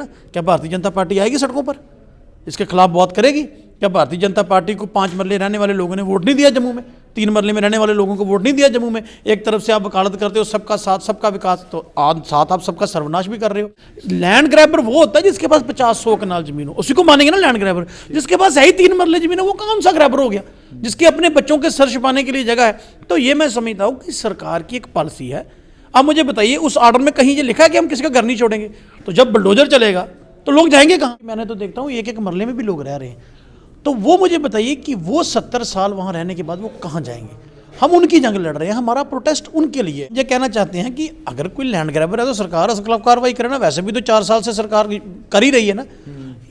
क्या भारतीय जनता पार्टी आएगी सड़कों पर, इसके खिलाफ बात करेगी? क्या भारतीय जनता पार्टी को 5 मरले रहने वाले लोगों ने वोट नहीं दिया जम्मू में? 3 मरले में रहने वाले लोगों को वोट नहीं दिया जम्मू में? एक तरफ से आप वकालत करते हो सबका साथ सबका विकास, तो साथ आप सबका सर्वनाश भी कर रहे हो। लैंड ग्रैबर वो होता है जिसके पास 50-100 कनाल जमीन हो, उसी को मानेंगे ना लैंड ग्रैबर। जिसके पास है ही 3 मरले जमीन है वो कौन सा ग्रैबर हो गया? जिसके अपने बच्चों के सर छिपाने के लिए जगह है। तो ये मैं समझता हूँ कि सरकार की एक पॉलिसी है। अब मुझे बताइए उस ऑर्डर में कहीं ये लिखा है कि हम किसी का घर नहीं छोड़ेंगे? तो जब बुलडोजर चलेगा तो लोग जाएंगे कहाँ? मैंने तो देखता हूँ एक मरले में भी लोग रह रहे हैं। तो वो मुझे बताइए कि वो 70 साल वहाँ रहने के बाद वो कहाँ जाएंगे? हम उनकी जंग लड़ रहे हैं, हमारा प्रोटेस्ट उनके लिए। ये कहना चाहते हैं कि अगर कोई लैंड ग्रैबर है तो सरकार उसके खिलाफ कार्रवाई करे ना। वैसे भी तो 4 साल से सरकार कर ही रही है ना।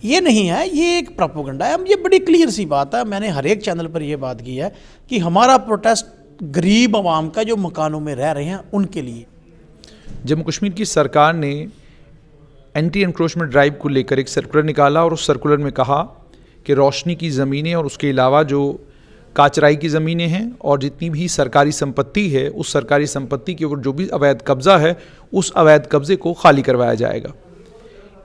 ये नहीं है, ये एक प्रोपेगेंडा है। ये बड़ी क्लियर सी बात है, मैंने हर एक चैनल पर यह बात की है कि हमारा प्रोटेस्ट गरीब आवाम का जो मकानों में रह रहे हैं उनके लिए। जम्मू कश्मीर की सरकार ने एंटी एनक्रोचमेंट ड्राइव को लेकर एक सर्कुलर निकाला और उस सर्कुलर में कहा कि रोशनी की ज़मीनें और उसके अलावा जो काचराई की ज़मीनें हैं और जितनी भी सरकारी संपत्ति है उस सरकारी संपत्ति के ऊपर जो भी अवैध कब्ज़ा है उस अवैध कब्ज़े को खाली करवाया जाएगा।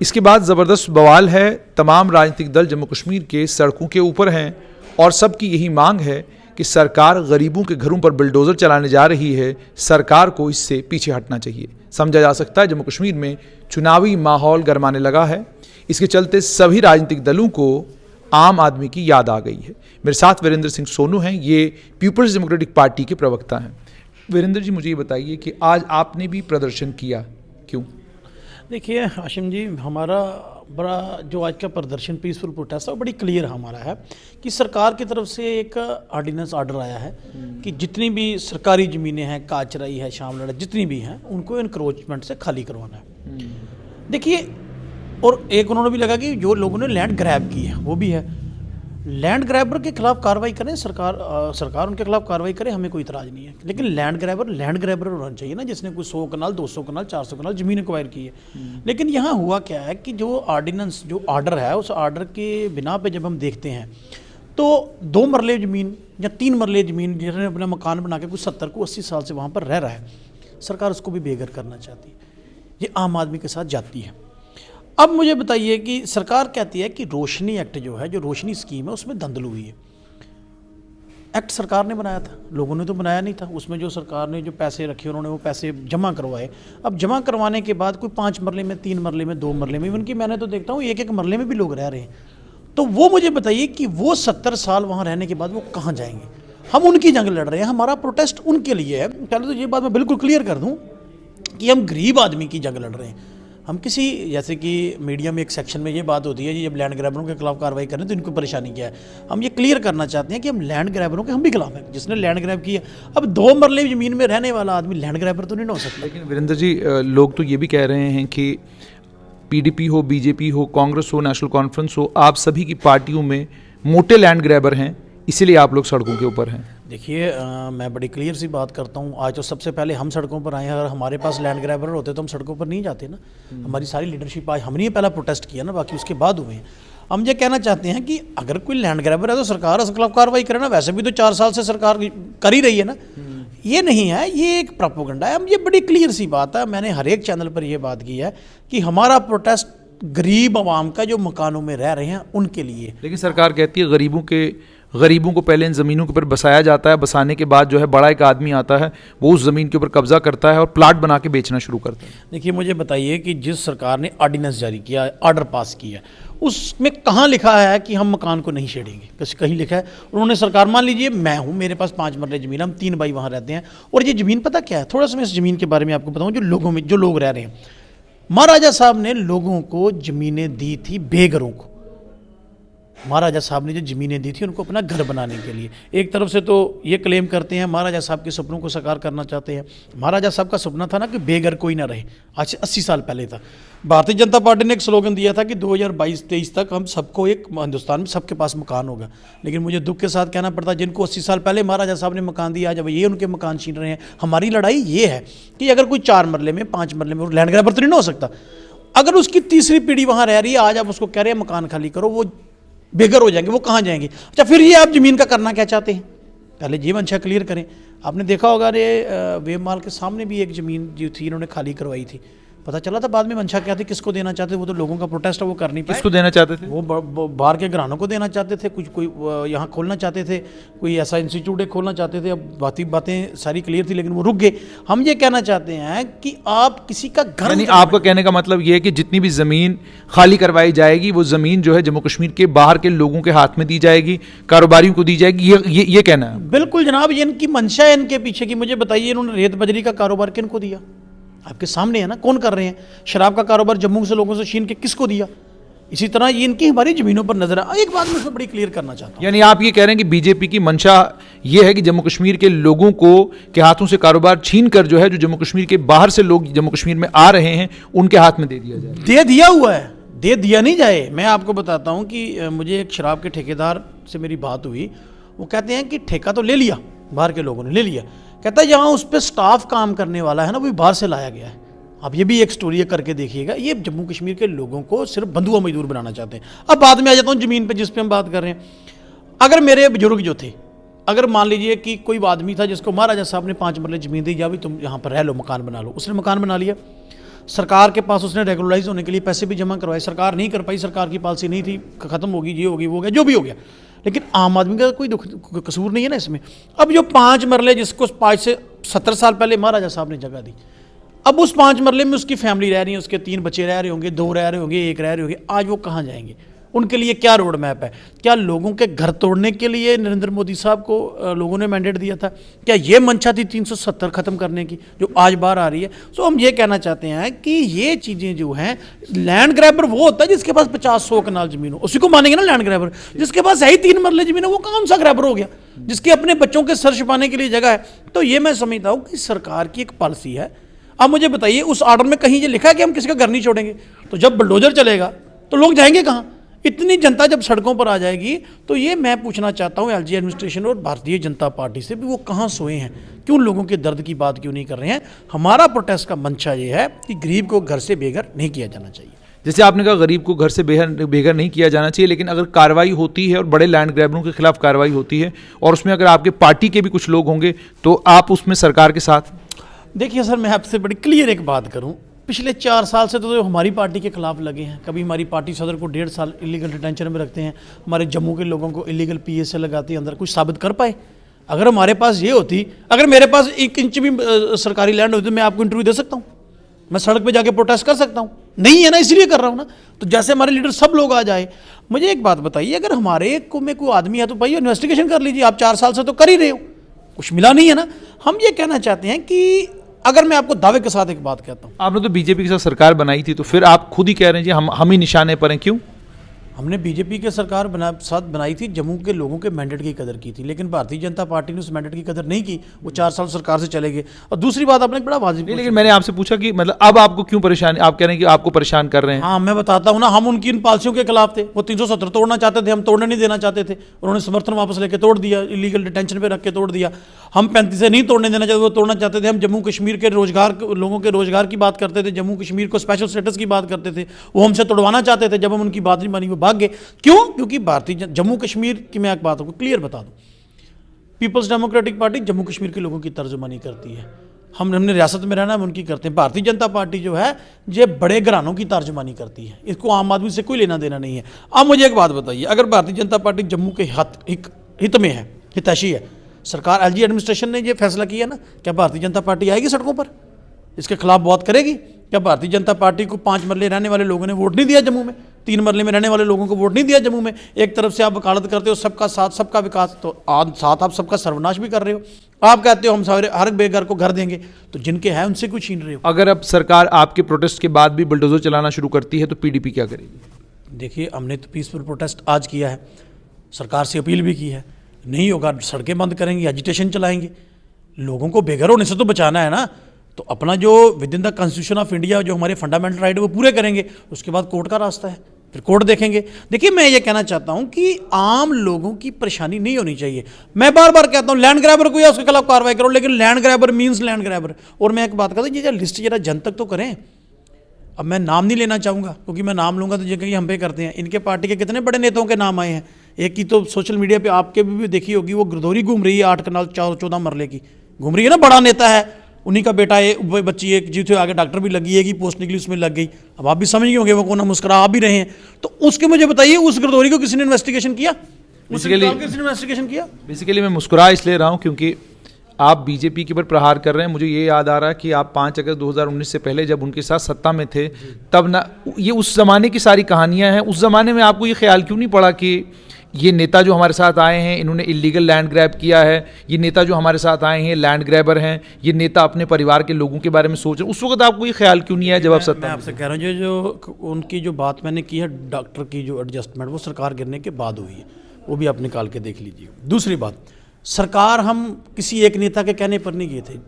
इसके बाद ज़बरदस्त बवाल है, तमाम राजनीतिक दल जम्मू कश्मीर के सड़कों के ऊपर हैं और सबकी यही मांग है कि सरकार गरीबों के घरों पर बुलडोज़र चलाने जा रही है, सरकार को इससे पीछे हटना चाहिए। समझा जा सकता है जम्मू कश्मीर में चुनावी माहौल गरमाने लगा है, इसके चलते सभी राजनीतिक दलों को आम आदमी की याद आ गई है। मेरे साथ वीरेंद्र सिंह सोनू हैं, ये पीपल्स डेमोक्रेटिक पार्टी के प्रवक्ता हैं। वीरेंद्र जी, मुझे ये बताइए कि आज आपने भी प्रदर्शन किया, क्यों? देखिए हाशिम जी, हमारा बड़ा जो आज का प्रदर्शन पीसफुल प्रोटेस्ट है वो बड़ी क्लियर हमारा है कि सरकार की तरफ से एक ऑर्डिनेंस ऑर्डर आया है कि जितनी भी सरकारी ज़मीनें हैं, काचराई है, शामलड़ है, जितनी भी हैं उनको इनक्रोचमेंट से खाली करवाना है। देखिए, और एक उन्होंने भी लगा कि जो लोगों ने लैंड ग्रैब की है वो भी है। लैंड ग्रैबर के खिलाफ कार्रवाई करें, सरकार उनके खिलाफ कार्रवाई करे, हमें कोई इतराज़ नहीं है। लेकिन लैंड ग्रैबर होना चाहिए ना, जिसने कोई 100 कनाल 200 कनाल 400 कनाल ज़मीन एक्वायर की है। लेकिन यहाँ हुआ क्या है कि जो ऑर्डिनेंस जो ऑर्डर है उस ऑर्डर के बिना पे जब हम देखते हैं तो 2 मरले ज़मीन या 3 मरले ज़मीन जिन्होंने अपना मकान बना के कुछ 70 को 80 साल से वहाँ पर रह रहा है, सरकार उसको भी बेघर करना चाहती है। ये आम आदमी के साथ जाती है। अब मुझे बताइए कि सरकार कहती है कि रोशनी एक्ट जो है, जो रोशनी स्कीम है, उसमें धांधली हुई है। एक्ट सरकार ने बनाया था, लोगों ने तो बनाया नहीं था। उसमें जो सरकार ने जो पैसे रखे उन्होंने वो पैसे जमा करवाए। अब जमा करवाने के बाद कोई 5 मरले में, 3 मरले में, 2 मरले में, इवन की मैंने तो देखता हूँ एक मरले में भी लोग रह रहे हैं। तो वो मुझे बताइए कि वो 70 साल वहाँ रहने के बाद वो कहाँ जाएंगे? हम उनकी जंग लड़ रहे हैं, हमारा प्रोटेस्ट उनके लिए है। पहले तो ये बात मैं बिल्कुल क्लियर कर दूँ कि हम गरीब आदमी की जंग लड़ रहे हैं। हम किसी, जैसे कि मीडिया में एक सेक्शन में ये बात होती है कि जब लैंड ग्रैबरों के खिलाफ कार्रवाई करें तो इनको परेशानी क्या है। हम ये क्लियर करना चाहते हैं कि हम लैंड ग्रैबरों के हम भी खिलाफ हैं। जिसने लैंड ग्रैब किया, अब 2 मरले ज़मीन में रहने वाला आदमी लैंड ग्रैबर तो नहीं हो सकता। लेकिन वीरेंद्र जी, लोग तो ये भी कह रहे हैं कि पीडीपी हो, बीजेपी हो, कांग्रेस हो, नेशनल कॉन्फ्रेंस हो, आप सभी की पार्टियों में मोटे लैंड ग्रैबर हैं, इसीलिए आप लोग सड़कों के ऊपर हैं। देखिए, मैं बड़ी क्लियर सी बात करता हूँ। आज तो सबसे पहले हम सड़कों पर आए हैं। अगर हमारे पास लैंड ग्रैबर होते तो हम सड़कों पर नहीं जाते ना। हमारी सारी लीडरशिप आज हमने पहला प्रोटेस्ट किया ना, बाकी उसके बाद हुए हैं। हम ये कहना चाहते हैं कि अगर कोई लैंड ग्रैबर है तो सरकार उसके खिलाफ कार्रवाई करे ना। वैसे भी तो 4 साल से सरकार कर ही रही है ना। ये नहीं है, ये एक प्रोपेगेंडा है। हम ये बड़ी क्लियर सी बात है, मैंने हर एक चैनल पर यह बात की है कि हमारा प्रोटेस्ट गरीब आवाम का जो मकानों में रह रहे हैं उनके लिए। लेकिन सरकार कहती है गरीबों को पहले इन ज़मीनों के ऊपर बसाया जाता है, बसाने के बाद जो है बड़ा एक आदमी आता है, वो उस ज़मीन के ऊपर कब्जा करता है और प्लाट बना के बेचना शुरू करता है। देखिए, मुझे बताइए कि जिस सरकार ने ऑर्डिनेंस जारी किया, ऑर्डर पास किया, उसमें कहाँ लिखा है कि हम मकान को नहीं छेड़ेंगे? कहीं लिखा है? उन्होंने सरकार, मान लीजिए मैं हूँ, मेरे पास 5 मरले ज़मीन, हम 3 भाई वहाँ रहते हैं। और ये ज़मीन पता क्या है, थोड़ा सा मैं इस ज़मीन के बारे में आपको बताऊँ। जो लोग रह रहे हैं, महाराजा साहब ने लोगों को ज़मीनें दी थी, बेघरों को। महाराजा साहब ने जो ज़मीनें दी थी उनको अपना घर बनाने के लिए। एक तरफ से तो ये क्लेम करते हैं महाराजा साहब के सपनों को साकार करना चाहते हैं। महाराजा साहब का सपना था ना कि बेघर कोई ना रहे, आज से 80 साल पहले था। भारतीय जनता पार्टी ने एक स्लोगन दिया था कि 2022-23 तक हम सबको एक हिंदुस्तान में सबके पास मकान होगा। लेकिन मुझे दुख के साथ कहना पड़ता, जिनको 80 साल पहले महाराजा साहब ने मकान दिया, जब ये उनके मकान छीन रहे हैं। हमारी लड़ाई ये है कि अगर कोई 4 मरले में, 5 मरले में, लैंड ग्रैबर तो नहीं हो सकता। अगर उसकी तीसरी पीढ़ी वहाँ रह रही है, आज आप उसको कह रहे हैं मकान खाली करो, वो बेघर हो जाएंगे, वो कहाँ जाएंगे? अच्छा, फिर ये आप ज़मीन का करना क्या चाहते हैं? पहले ये मंशा क्लियर करें। आपने देखा होगा, वेब माल के सामने भी एक ज़मीन जो थी इन्होंने खाली करवाई थी। पता चला था बाद में मंशा क्या थी, किसको देना चाहते थे, वो तो लोगों का प्रोटेस्ट है, वो कर नहीं पाए। किसको देना चाहते थे? वो बाहर के घरानों को देना चाहते थे, कुछ कोई यहाँ खोलना चाहते थे, कोई ऐसा इंस्टीट्यूट खोलना चाहते थे। अब बातें सारी क्लियर थी लेकिन वो रुक गए। हम ये कहना चाहते हैं कि आप किसी का घर, यानी आपका कहने का मतलब ये है कि जितनी भी ज़मीन खाली करवाई जाएगी वो ज़मीन जो है जम्मू कश्मीर के बाहर के लोगों के हाथ में दी जाएगी, कारोबारियों को दी जाएगी, ये कहना है? बिल्कुल जनाब, ये इनकी मंशा है इनके पीछे की। मुझे बताइए इन्होंने रेत बजरी का कारोबार किनको दिया? आपके सामने है ना, कौन कर रहे हैं? शराब का कारोबार जम्मू से लोगों से छीन के किसको दिया? इसी तरह ये इनकी हमारी जमीनों पर नजर आ। एक बात मैं इसमें बड़ी क्लियर करना चाहता हूँ, यानी आप ये कह रहे हैं कि बीजेपी की मंशा ये है कि जम्मू कश्मीर के लोगों को के हाथों से कारोबार छीन कर जो है, जो जम्मू कश्मीर के बाहर से लोग जम्मू कश्मीर में आ रहे हैं उनके हाथ में दे दिया जाए। दे दिया हुआ है, दे दिया नहीं जाए। मैं आपको बताता हूँ कि मुझे एक शराब के ठेकेदार से मेरी बात हुई। वो कहते हैं कि ठेका तो ले लिया, बाहर के लोगों ने ले लिया। कहता है यहाँ उस पर स्टाफ काम करने वाला है ना, वो भी बाहर से लाया गया है। आप ये भी एक स्टोरी करके देखिएगा। ये जम्मू कश्मीर के लोगों को सिर्फ बंधुआ मजदूर बनाना चाहते हैं। अब बाद में आ जाता हूँ ज़मीन पे, जिस पे हम बात कर रहे हैं। अगर मेरे बुजुर्ग जो थे, अगर मान लीजिए कि कोई आदमी था जिसको महाराजा साहब ने 5 मरले ज़मीन दी, या भी तुम यहाँ पर रह लो, मकान बना लो, उसने मकान बना लिया। सरकार के पास उसने रेगुलराइज होने के लिए पैसे भी जमा करवाए, सरकार नहीं कर पाई, सरकार की पॉलिसी नहीं थी, खत्म होगी, ये होगी, वो हो गया, जो भी हो गया। लेकिन आम आदमी का कोई कसूर नहीं है ना इसमें। अब जो 5 मरले जिसको 5 से 70 साल पहले महाराजा साहब ने जगह दी, अब उस 5 मरले में उसकी फैमिली रह रही है, उसके 3 बच्चे रह रहे होंगे, 2 रह रहे होंगे, 1 रह रहे होंगे। आज वो कहाँ जाएंगे? उनके लिए क्या रोड मैप है? क्या लोगों के घर तोड़ने के लिए नरेंद्र मोदी साहब को लोगों ने मैंडेट दिया था? क्या ये मंशा थी 370 ख़त्म करने की, जो आज बाहर आ रही है? सो हम ये कहना चाहते हैं कि ये चीज़ें जो हैं, लैंड ग्रैबर वो होता है जिसके पास 50-100 कनाल ज़मीन हो, उसी को मानेंगे ना लैंड ग्रैबर। जिसके पास है ही 3 मरले ज़मीन है, वो कौन सा ग्रैबर हो गया? जिसके अपने बच्चों के सर छुपाने के लिए जगह है। तो ये मैं समझता हूँ कि सरकार की एक पॉलिसी है। अब मुझे बताइए, उस ऑर्डर में कहीं ये लिखा है कि हम किसी का घर नहीं छोड़ेंगे? तो जब बुलडोजर चलेगा तो लोग जाएंगे कहाँ? इतनी जनता जब सड़कों पर आ जाएगी, तो ये मैं पूछना चाहता हूँ एलजी एडमिनिस्ट्रेशन और भारतीय जनता पार्टी से भी, वो कहाँ सोए हैं? क्यों लोगों के दर्द की बात क्यों नहीं कर रहे हैं? हमारा प्रोटेस्ट का मंशा ये है कि गरीब को घर से बेघर नहीं किया जाना चाहिए। जैसे आपने कहा गरीब को घर से बेघर नहीं किया जाना चाहिए, लेकिन अगर कार्रवाई होती है और बड़े लैंड ग्रैबरों के खिलाफ कार्रवाई होती है और उसमें अगर आपके पार्टी के भी कुछ लोग होंगे, तो आप उसमें सरकार के साथ? देखिए सर, मैं आपसे बड़ी क्लियर एक बात करूं, पिछले 4 साल से तो हमारी पार्टी के खिलाफ लगे हैं। कभी हमारी पार्टी सदर को 1.5 साल इलीगल डिटेंशन में रखते हैं, हमारे जम्मू के लोगों को इलीगल पीए से लगाते हैं अंदर। कुछ साबित कर पाए? अगर हमारे पास ये होती, अगर मेरे पास 1 इंच भी सरकारी लैंड होती तो मैं आपको इंटरव्यू दे सकता हूँ, मैं सड़क पे जाके प्रोटेस्ट कर सकता हूँ। नहीं है ना, इसलिए कर रहा हूँ ना। तो जैसे हमारे लीडर सब लोग आ जाए। मुझे एक बात बताइए, अगर हमारे को में कोई आदमी है तो भाई इन्वेस्टिगेशन कर लीजिए। आप 4 साल से तो कर ही रहे हो, कुछ मिला नहीं है ना। हम ये कहना चाहते हैं कि अगर मैं आपको दावे के साथ एक बात कहता हूँ, आपने तो बीजेपी के साथ सरकार बनाई थी, तो फिर आप खुद ही कह रहे हैं जी हम ही निशाने पर हैं, क्यों? हमने बीजेपी के सरकार साथ बनाई थी, जम्मू के लोगों के मैंडेट की कदर की थी, लेकिन भारतीय जनता पार्टी ने उस मैंडेट की कदर नहीं की। वो 4 साल सरकार से चले गए। और दूसरी बात आपने बड़ा वाजिब, लेकिन मैंने आपसे पूछा कि मतलब अब आपको क्यों परेशान, आप कह रहे हैं कि आपको परेशान कर रहे हैं। हाँ, मैं बताता हूँ ना, हम उनकी इन पॉलिसियों के खिलाफ थे। वो 370 तोड़ना चाहते थे, हम तोड़ने नहीं देना चाहते थे। उन्होंने समर्थन वापस लेके तोड़ दिया, इलीगल डिटेंशन पे रख के तोड़ दिया। हम 35 से नहीं तोड़ने देना चाहते, वो तोड़ना चाहते थे। हम जम्मू कश्मीर के रोजगार, लोगों के रोजगार की बात करते थे, जम्मू कश्मीर को स्पेशल स्टेटस की बात करते थे। वो हमसे तोड़वाना चाहते थे। जब हम उनकी बात नहीं मानी, वो भाग गए। क्यों? क्योंकि भारतीय जम्मू कश्मीर की, मैं एक बात आपको क्लियर बता दूं, People's Democratic Party Jammu Kashmir के लोगों की तर्जुमानी करती है। हमने रियासत में रहना, हम उनकी करते हैं। भारतीय जनता पार्टी जो है ये बड़े घरानों की तर्जुमानी करती है। इसको आम आदमी से कोई लेना देना नहीं है। अब मुझे एक बात बताइए, अगर भारतीय जनता पार्टी जम्मू के हित में है, हितैषी है, सरकार एलजी एडमिनिस्ट्रेशन ने ये फैसला किया ना, क्या भारतीय जनता पार्टी आएगी सड़कों पर? इसके खिलाफ बात करेगी? क्या भारतीय जनता पार्टी को 5 मरले रहने वाले लोगों ने वोट नहीं दिया जम्मू में? 3 मरले में रहने वाले लोगों को वोट नहीं दिया जम्मू में? एक तरफ से आप वकालत करते हो सबका साथ सबका विकास, तो साथ आप सबका सर्वनाश भी कर रहे हो। आप कहते हो हम सारे हर बेघर को घर देंगे, तो जिनके हैं उनसे कुछ छीन रहे हो। अगर अब सरकार आपके प्रोटेस्ट के बाद भी बुलडोजर चलाना शुरू करती है तो पीडीपी क्या करेगी? देखिए, हमने तो पीसफुल प्रोटेस्ट आज किया है, सरकार से अपील भी की है। नहीं होगा, सड़कें बंद करेंगे, एजिटेशन चलाएंगे। लोगों को बेघर होने से तो बचाना है ना। तो अपना जो with in the constitution of India जो हमारे फंडामेंटल राइट है वो पूरे करेंगे। उसके बाद कोर्ट का रास्ता है, फिर कोर्ट देखेंगे। देखिए, मैं ये कहना चाहता हूं कि आम लोगों की परेशानी नहीं होनी चाहिए। मैं बार बार कहता हूं, लैंड ग्रैबर को या उसके खिलाफ कार्रवाई करो, लेकिन land grabber means land grabber. और मैं एक बात कहता हूँ, ये लिस्ट जरा जन तक तो करें। अब मैं नाम नहीं लेना चाहूँगा, क्योंकि मैं नाम लूँगा तो ये कहीं हम पे करते हैं। इनके पार्टी के कितने बड़े नेताओं के नाम आए हैं। एक की तो सोशल मीडिया पर आपके भी देखी होगी, वो गिरदौरी घूम रही है, 8 कनाल 14 मरले की घूम रही है ना, बड़ा नेता है। उन्हीं का बेटा है, वो बच्ची एक जी थे, आगे डॉक्टर भी लगी है कि पोस्ट निकली उसमें लग गई। अब आप भी समझ गए होंगे वो कौन है, मुस्कुरा आप भी रहे हैं। तो उसके मुझे बताइए, उस गिरदौरी को किसी ने इन्वेस्टिगेशन किया? किसी ने इन्वेस्टिगेशन किया? बेसिकली मैं मुस्कुरा इसलिए रहा हूँ क्योंकि आप बीजेपी के ऊपर प्रहार कर रहे हैं। मुझे ये याद आ रहा है कि आप 5 अगस्त 2019 से पहले जब उनके साथ सत्ता में थे, तब ना ये उस ज़माने की सारी कहानियां हैं। उस ज़माने में आपको ये ख्याल क्यों नहीं पड़ा कि ये नेता जो हमारे साथ आए हैं इन्होंने इलीगल लैंड ग्रैब किया है, ये नेता जो हमारे साथ आए हैं लैंड ग्रैबर हैं, ये नेता अपने परिवार के लोगों के बारे में सोच रहे हैं? उस वक्त आपको ये ख्याल क्यों नहीं आया जब आप सत्ता? मैं आपसे कह रहा हूँ, जो उनकी जो बात मैंने की है डॉक्टर की जो एडजस्टमेंट, वो सरकार गिरने के बाद हुई है, वो भी आप निकाल के देख लीजिए। दूसरी बात, सरकार हम किसी एक नेता के कहने पर नहीं गए थे।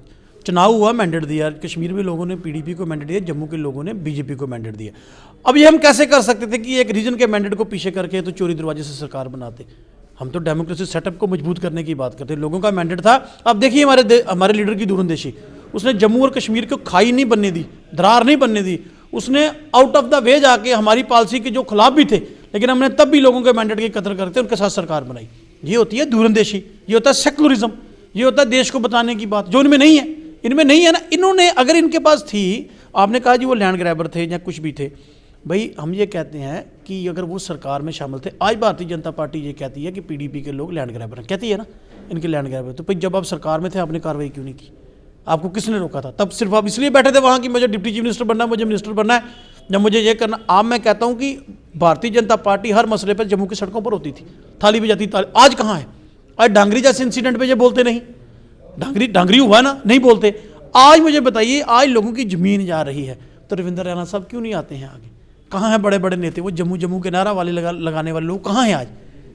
चुनाव हुआ, मैंडेट दिया, कश्मीर में लोगों ने पीडीपी को मैंडेट दिया, जम्मू के लोगों ने बीजेपी को मैंडेट दिया। अब ये हम कैसे कर सकते थे कि एक रीजन के मैंडेट को पीछे करके तो चोरी दरवाजे से सरकार बनाते? हम तो डेमोक्रेसी सेटअप को मजबूत करने की बात करते, लोगों का मैंडेट था। अब देखिए हमारे लीडर की दूरंदेशी, उसने जम्मू और कश्मीर को खाई नहीं बनने दी, दरार नहीं बनने दी। उसने आउट ऑफ द वे जाके हमारी पॉलिसी के जो खिलाफ भी थे, लेकिन हमने तब भी लोगों के मैंडेट की कदर करते उनके साथ सरकार बनाई। ये होती है दूरंदेशी, ये होता है सेकुलरिज्म, ये होता है देश को बताने की बात, जो इनमें नहीं है। इनमें नहीं है ना। इन्होंने अगर इनके पास थी, आपने कहा जी वो लैंड ग्रैबर थे या कुछ भी थे, भाई हम ये कहते हैं कि अगर वो सरकार में शामिल थे, आज भारतीय जनता पार्टी ये कहती है कि पीडीपी के लोग लैंड ग्रैबर हैं, कहती है ना इनके लैंड ग्रैबर। तो भाई जब आप सरकार में थे आपने कार्रवाई क्यों नहीं की? आपको किसने रोका था? तब सिर्फ आप इसलिए बैठे थे वहाँ कि मुझे डिप्टी चीफ मिनिस्टर बनना है, मुझे मिनिस्टर बनना है, जब मुझे ये करना। आप, मैं कहता हूँ कि भारतीय जनता पार्टी हर मसले पर जम्मू की सड़कों पर होती थी, थाली भी जाती। आज कहाँ है? आज डांगरी जैसे इंसिडेंट पे ये बोलते नहीं, डांगरी हुआ ना, नहीं बोलते। आज मुझे बताइए, आज लोगों की जमीन जा रही है तो रविंद्र रैना साहब क्यों नहीं आते हैं आगे? कहाँ हैं बड़े बड़े नेता? वो जम्मू के नारा वाले लगाने वाले लोग कहाँ हैं आज?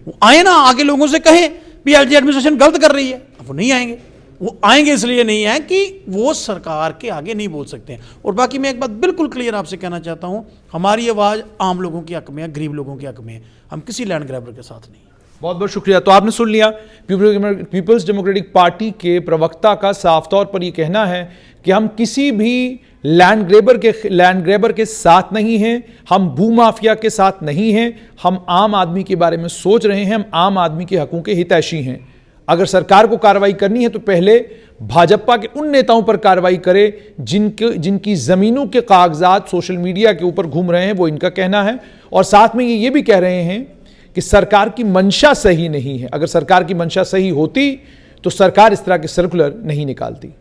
वो आए ना, आगे लोगों से कहें भी एलजी एडमिनिस्ट्रेशन गलत कर रही है। अब वो नहीं आएंगे। वो आएंगे इसलिए नहीं है कि वो सरकार के आगे नहीं बोल सकते हैं। और बाकी मैं एक बात बिल्कुल क्लियर आपसे कहना चाहता हूँ, हमारी आवाज़ आम लोगों के हक में है, गरीब लोगों के हक में है। हम किसी लैंड ग्रैबर के साथ नहीं। बहुत बहुत शुक्रिया। तो आपने सुन लिया, पीपल्स डेमोक्रेटिक पार्टी के प्रवक्ता का साफ तौर पर यह कहना है कि हम किसी भी लैंड ग्रैबर के साथ नहीं हैं, हम भूमाफिया के साथ नहीं हैं, हम आम आदमी के बारे में सोच रहे हैं, हम आम आदमी के हकों के हितैषी हैं। अगर सरकार को कार्रवाई करनी है तो पहले भाजपा के उन नेताओं पर कार्रवाई करे जिनकी जमीनों के कागजात सोशल मीडिया के ऊपर घूम रहे हैं, वो इनका कहना है। और साथ में ये भी कह रहे हैं कि सरकार की मंशा सही नहीं है। अगर सरकार की मंशा सही होती तो सरकार इस तरह के सर्कुलर नहीं निकालती।